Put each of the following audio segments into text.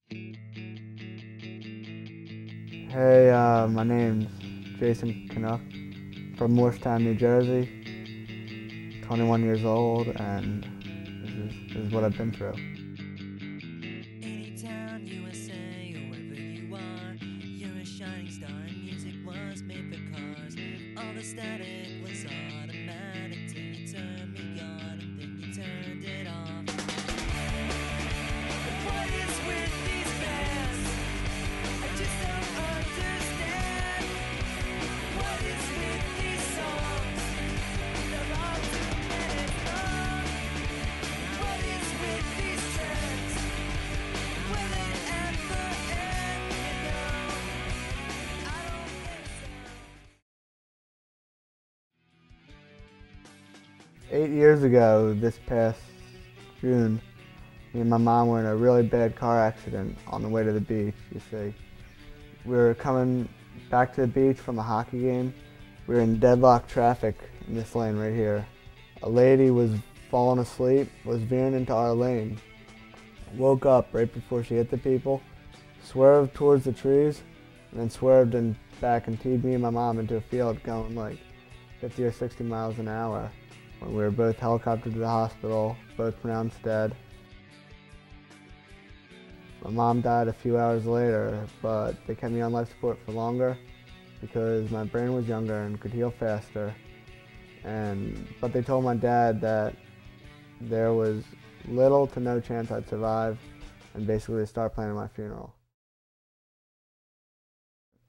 Hey, my name's Kenuk from Morristown, New Jersey. 21 years old, and this is what I've been through. Anytown, USA, or wherever you are, you're a shining star and music was made for cars. All the static was automatic till you turned me on and then you turned it off. What is with these bands? I just don't understand. What is with these songs? They're all 2 minutes long. What is with these trends? Will it ever end? You know, I don't think so. 8 years ago, this past June, me and my mom were in a really bad car accident on the way to the beach, you see. We were coming back to the beach from a hockey game. We were in deadlock traffic in this lane right here. A lady was falling asleep, was veering into our lane. Woke up right before she hit the people, swerved towards the trees, and then swerved back and teed me and my mom into a field going like 50 or 60 miles an hour. When we were both helicoptered to the hospital, both pronounced dead. My mom died a few hours later, but they kept me on life support for longer because my brain was younger and could heal faster. But they told my dad that there was little to no chance I'd survive, and basically to start planning my funeral.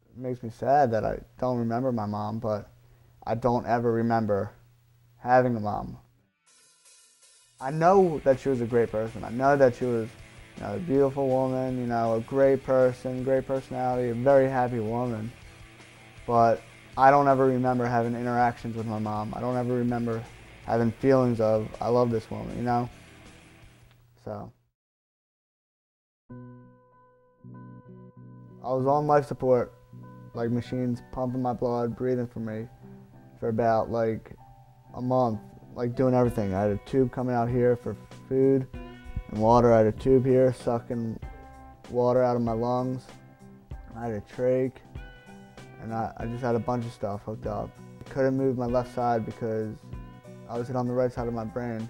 It makes me sad that I don't remember my mom, but I don't ever remember having a mom. I know that she was a great person. I know that she was, a beautiful woman, a great person, great personality, a very happy woman. But I don't ever remember having interactions with my mom. I don't ever remember having feelings of, I love this woman, So. I was on life support, like machines pumping my blood, breathing for me, for about like a month, like doing everything. I had a tube coming out here for food and water. I had a tube here sucking water out of my lungs. I had a trach, and I just had a bunch of stuff hooked up. I couldn't move my left side because I was hit on the right side of my brain,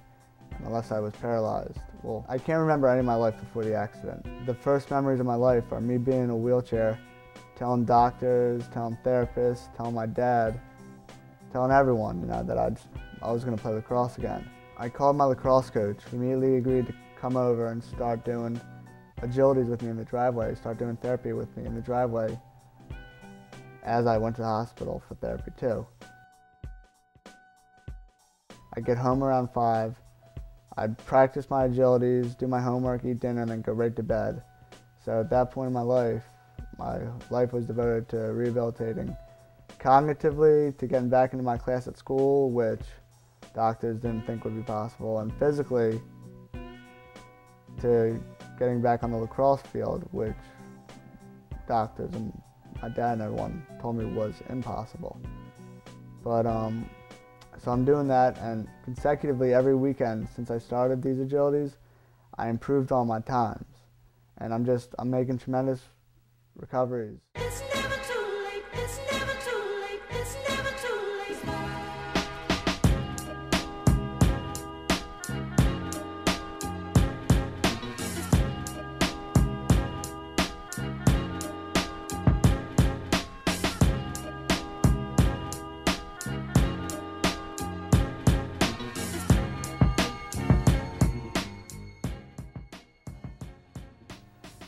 and my left side was paralyzed. Well, I can't remember any of my life before the accident. The first memories of my life are me being in a wheelchair, telling doctors, telling therapists, telling my dad, telling everyone, that I was going to play lacrosse again. I called my lacrosse coach, who immediately agreed to come over and start doing agilities with me in the driveway, start doing therapy with me in the driveway as I went to the hospital for therapy too. I'd get home around 5, I'd practice my agilities, do my homework, eat dinner, and then go right to bed. So at that point in my life was devoted to rehabilitating cognitively, to getting back into my class at school, which doctors didn't think would be possible, and physically to getting back on the lacrosse field, which doctors and my dad and everyone told me was impossible. But so I'm doing that, and consecutively every weekend since I started these agilities, I improved all my times, and I'm making tremendous recoveries. It's never too late, it's never too late, it's never too late.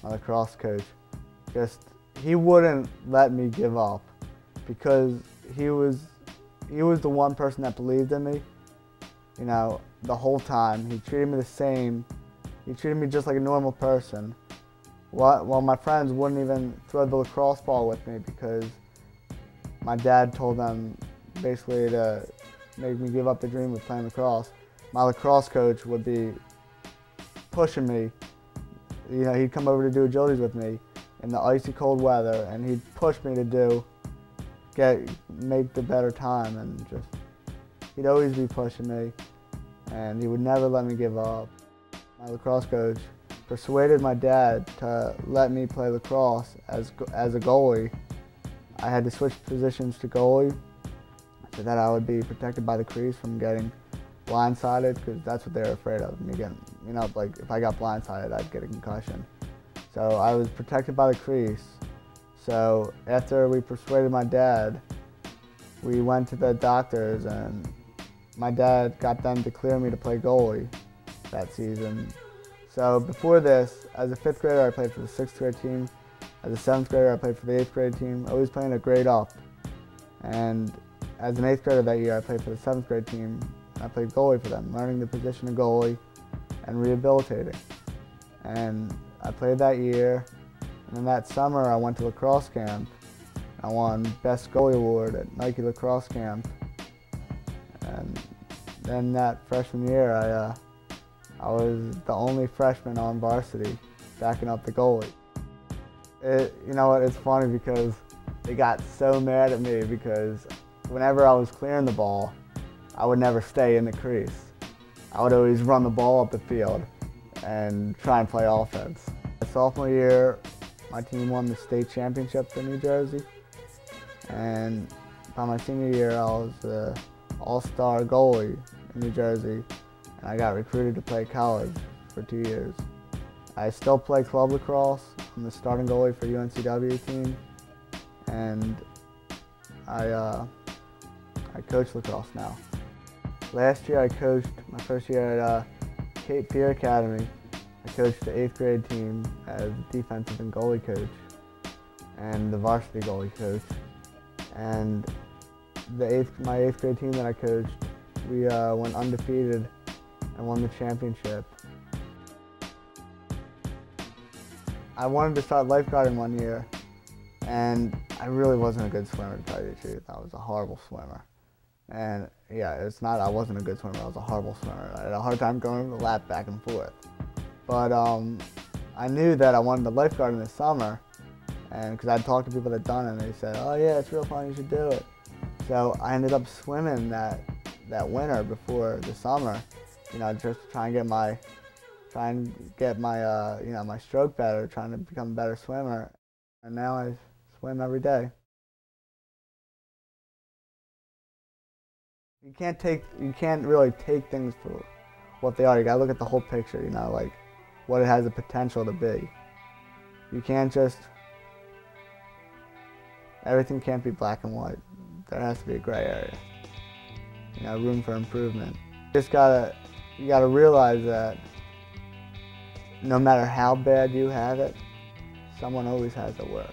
My lacrosse coach, he wouldn't let me give up because he was the one person that believed in me, the whole time. He treated me the same. He treated me just like a normal person. While my friends wouldn't even throw the lacrosse ball with me because my dad told them basically to make me give up the dream of playing lacrosse. My lacrosse coach would be pushing me. He'd come over to do agilities with me in the icy cold weather, and he'd push me to make the better time, and he'd always be pushing me, and he would never let me give up. My lacrosse coach persuaded my dad to let me play lacrosse as a goalie. I had to switch positions to goalie so that I would be protected by the crease from getting blindsided, because that's what they were afraid of, me getting, like if I got blindsided, I'd get a concussion. So I was protected by the crease. So after we persuaded my dad, we went to the doctors and my dad got them to clear me to play goalie that season. So before this, as a 5th grader, I played for the 6th grade team. As a 7th grader, I played for the 8th grade team, always playing a grade up. And as an 8th grader that year, I played for the 7th grade team. I played goalie for them, learning the position of goalie and rehabilitating. And I played that year, and then that summer I went to lacrosse camp. I won Best Goalie Award at Nike Lacrosse Camp. And then that freshman year, I was the only freshman on varsity backing up the goalie. You know what, it's funny because they got so mad at me because whenever I was clearing the ball, I would never stay in the crease. I would always run the ball up the field and try and play offense. My sophomore year, my team won the state championship for New Jersey. And by my senior year, I was the all-star goalie in New Jersey, and I got recruited to play college for 2 years. I still play club lacrosse. I'm the starting goalie for UNCW team, and I coach lacrosse now. Last year I coached, my first year at Cape Fear Academy, I coached the 8th grade team as defensive and goalie coach and the varsity goalie coach. And my 8th grade team that I coached, we went undefeated and won the championship. I wanted to start lifeguarding one year, and I really wasn't a good swimmer, to tell you the truth. I was a horrible swimmer. And yeah, it's not I wasn't a good swimmer, I was a horrible swimmer. I had a hard time going the lap back and forth. But I knew that I wanted to lifeguard in the summer, and because I'd talked to people that had done it, and they said, oh yeah, it's real fun, you should do it. So I ended up swimming that winter before the summer, just to try and get my my stroke better, trying to become a better swimmer. And now I swim every day. You can't really take things for what they are. You gotta look at the whole picture, like what it has the potential to be. You can't everything can't be black and white. There has to be a gray area. Room for improvement. You gotta realize that no matter how bad you have it, someone always has it worse.